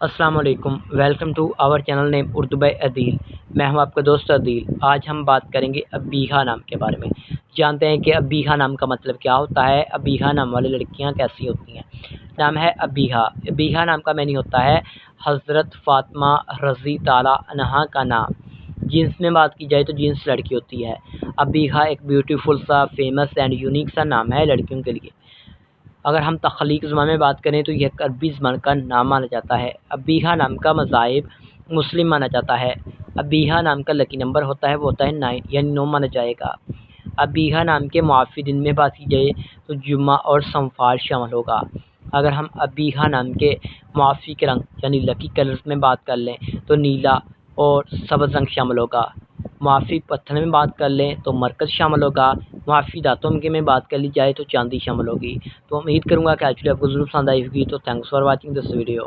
السلام علیکم، welcome to our channel name Urdu by Adeel. میں ہوں آپ کا دوست عدیل۔ آج ہم بات کریں گے ابیہا نام کے بارے میں۔ جانتے ہیں کہ ابیہا نام کا مطلب کیا ہوتا ہے، ابیہا نام والی لڑکیاں کیسی ہوتی ہیں۔ نام ہے ابیہا۔ ابیہا نام کا معنی ہوتا ہے حضرت فاطمہ رضی تعالیٰ عنہا کا نام۔ جنس میں بات کی جائے تو جنس لڑکی ہوتی ہے۔ ابیہا ایک بیوٹیفل سا، فیمس اینڈ یونیک سا نام ہے لڑکیوں کے لیے۔ اگر ہم تخلیق زبان میں بات کریں تو یہ ایک عربی زبان کا نام مانا جاتا ہے۔ ابیہا نام کا مذاہب مسلم مانا جاتا ہے۔ ابیہا نام کا لکی نمبر ہوتا ہے، وہ ہوتا ہے 9 یعنی 9 مانا جائے گا۔ ابیہا نام کے معافی دن میں بات کی جائے تو جمعہ اور سموار شامل ہوگا۔ اگر ہم ابیہا نام کے معافی کے رنگ یعنی لکی کلرز میں بات کر لیں تو نیلا اور سبز رنگ شامل ہوگا۔ معافی پتھر میں بات کر لیں تو مرکز شامل ہوگا۔ معافی دانتوں میں بات کر لی جائے تو چاندی شامل ہوگی۔ تو امید کروں گا کہ ایکچولی آپ کو ضرور پسند آئی ہوگی۔ تو thanks for watching this video.